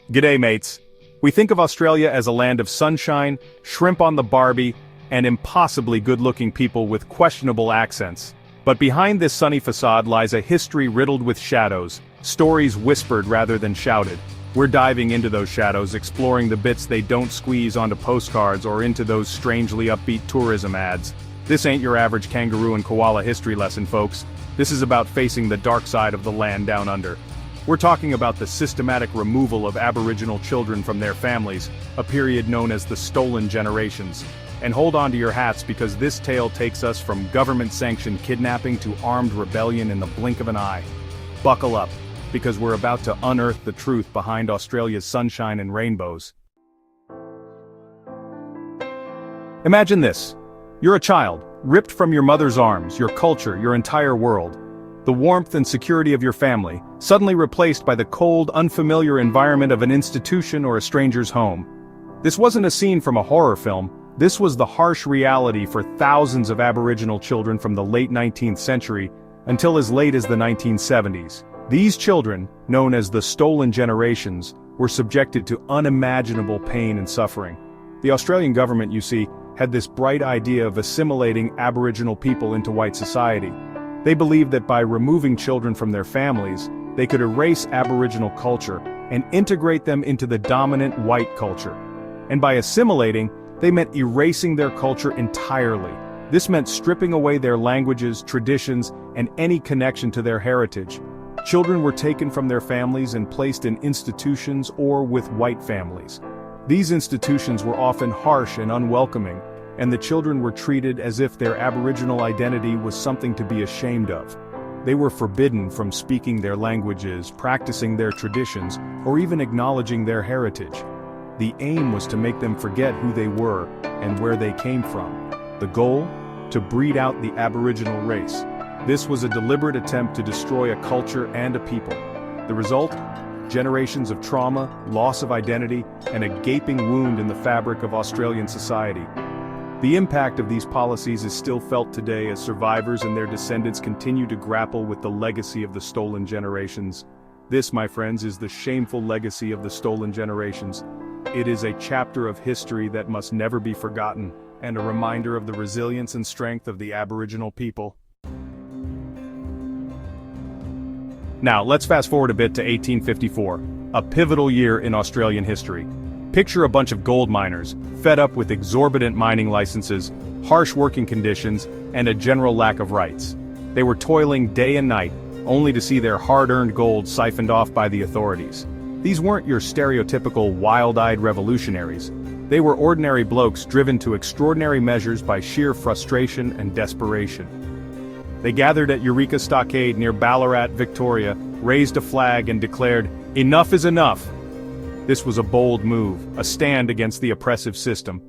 G'day mates. We think of Australia as a land of sunshine, shrimp on the barbie, and impossibly good-looking people with questionable accents. But behind this sunny facade lies a history riddled with shadows, stories whispered rather than shouted. We're diving into those shadows, exploring the bits they don't squeeze onto postcards or into those strangely upbeat tourism ads. This ain't your average kangaroo and koala history lesson, folks. This is about facing the dark side of the land down under. We're talking about the systematic removal of Aboriginal children from their families, a period known as the Stolen Generations. And hold on to your hats because this tale takes us from government-sanctioned kidnapping to armed rebellion in the blink of an eye. Buckle up, because we're about to unearth the truth behind Australia's sunshine and rainbows. Imagine this. You're a child, ripped from your mother's arms, your culture, your entire world. The warmth and security of your family, suddenly replaced by the cold, unfamiliar environment of an institution or a stranger's home. This wasn't a scene from a horror film, this was the harsh reality for thousands of Aboriginal children from the late 19th century until as late as the 1970s. These children, known as the Stolen Generations, were subjected to unimaginable pain and suffering. The Australian government, you see, had this bright idea of assimilating Aboriginal people into white society. They believed that by removing children from their families, they could erase Aboriginal culture and integrate them into the dominant white culture. And by assimilating, they meant erasing their culture entirely. This meant stripping away their languages, traditions, and any connection to their heritage. Children were taken from their families and placed in institutions or with white families. These institutions were often harsh and unwelcoming, and the children were treated as if their Aboriginal identity was something to be ashamed of. They were forbidden from speaking their languages, practicing their traditions, or even acknowledging their heritage. The aim was to make them forget who they were and where they came from. The goal? To breed out the Aboriginal race. This was a deliberate attempt to destroy a culture and a people. The result? Generations of trauma, loss of identity, and a gaping wound in the fabric of Australian society. The impact of these policies is still felt today as survivors and their descendants continue to grapple with the legacy of the Stolen Generations. This, my friends, is the shameful legacy of the Stolen Generations. It is a chapter of history that must never be forgotten, and a reminder of the resilience and strength of the Aboriginal people. Now, let's fast forward a bit to 1854, a pivotal year in Australian history. Picture a bunch of gold miners, fed up with exorbitant mining licenses, harsh working conditions, and a general lack of rights. They were toiling day and night, only to see their hard-earned gold siphoned off by the authorities. These weren't your stereotypical wild-eyed revolutionaries. They were ordinary blokes driven to extraordinary measures by sheer frustration and desperation. They gathered at Eureka Stockade near Ballarat, Victoria, raised a flag and declared, "Enough is enough." This was a bold move, a stand against the oppressive system.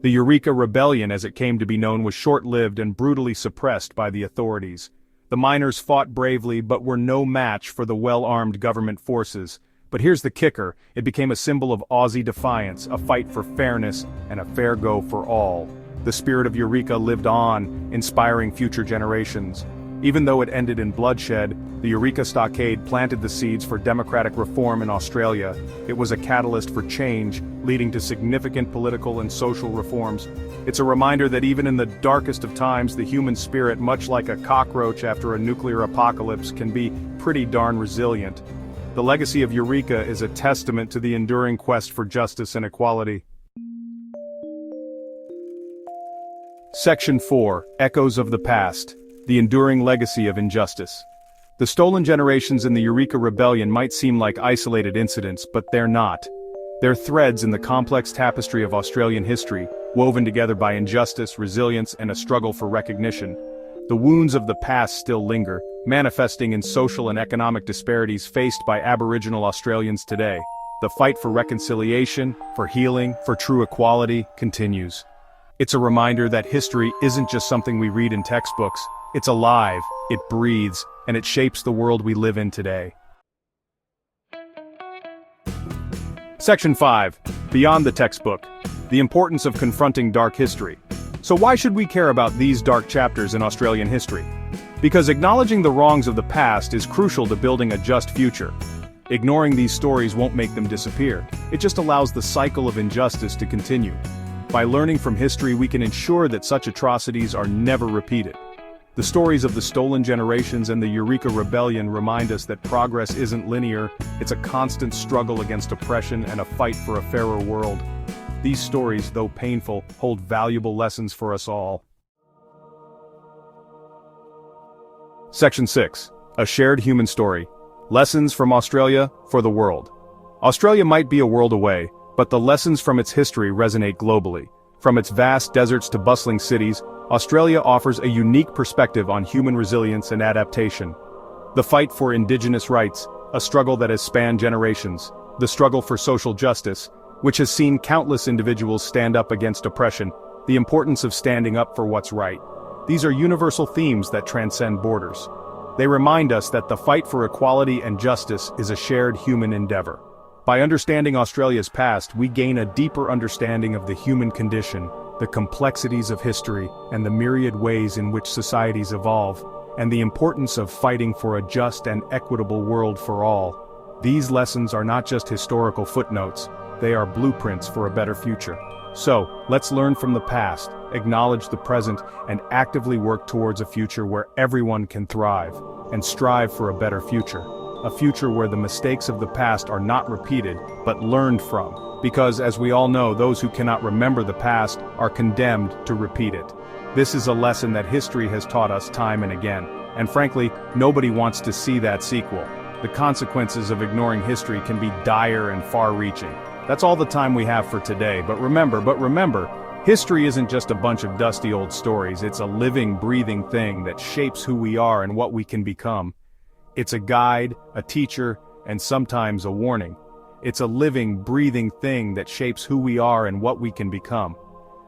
The Eureka Rebellion, as it came to be known, was short-lived and brutally suppressed by the authorities. The miners fought bravely but were no match for the well-armed government forces. But here's the kicker, it became a symbol of Aussie defiance, a fight for fairness, and a fair go for all. The spirit of Eureka lived on, inspiring future generations. Even though it ended in bloodshed, the Eureka Stockade planted the seeds for democratic reform in Australia. It was a catalyst for change, leading to significant political and social reforms. It's a reminder that even in the darkest of times, the human spirit, much like a cockroach after a nuclear apocalypse, can be pretty darn resilient. The legacy of Eureka is a testament to the enduring quest for justice and equality. Section 4, Echoes of the Past. The enduring legacy of injustice. The Stolen Generations in the Eureka Rebellion might seem like isolated incidents, but they're not. They're threads in the complex tapestry of Australian history, woven together by injustice, resilience, and a struggle for recognition. The wounds of the past still linger, manifesting in social and economic disparities faced by Aboriginal Australians today. The fight for reconciliation, for healing, for true equality continues. It's a reminder that history isn't just something we read in textbooks. It's alive, it breathes, and it shapes the world we live in today. Section 5. Beyond the textbook. The importance of confronting dark history. So why should we care about these dark chapters in Australian history? Because acknowledging the wrongs of the past is crucial to building a just future. Ignoring these stories won't make them disappear. It just allows the cycle of injustice to continue. By learning from history, we can ensure that such atrocities are never repeated. The stories of the stolen generations and the Eureka Rebellion remind us that progress isn't linear, it's a constant struggle against oppression and a fight for a fairer world. These stories, though painful, hold valuable lessons for us all. Section 6. A shared human story. Lessons from Australia for the world. Australia might be a world away, but the lessons from its history resonate globally. From its vast deserts to bustling cities, Australia offers a unique perspective on human resilience and adaptation. The fight for Indigenous rights, a struggle that has spanned generations. The struggle for social justice, which has seen countless individuals stand up against oppression. The importance of standing up for what's right. These are universal themes that transcend borders. They remind us that the fight for equality and justice is a shared human endeavor. By understanding Australia's past, we gain a deeper understanding of the human condition, the complexities of history, and the myriad ways in which societies evolve, and the importance of fighting for a just and equitable world for all. These lessons are not just historical footnotes, they are blueprints for a better future. So, let's learn from the past, acknowledge the present, and actively work towards a future where everyone can thrive, and strive for a better future. A future where the mistakes of the past are not repeated, but learned from. Because, as we all know, those who cannot remember the past are condemned to repeat it. This is a lesson that history has taught us time and again, and frankly, nobody wants to see that sequel. The consequences of ignoring history can be dire and far-reaching. That's all the time we have for today, but remember, history isn't just a bunch of dusty old stories, it's a living, breathing thing that shapes who we are and what we can become. It's a guide, a teacher, and sometimes a warning. It's a living, breathing thing that shapes who we are and what we can become.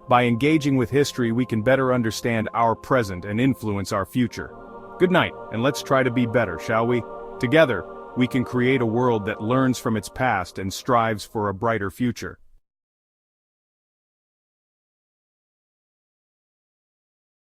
By engaging with history, we can better understand our present and influence our future. Good night, and let's try to be better, shall we? Together, we can create a world that learns from its past and strives for a brighter future.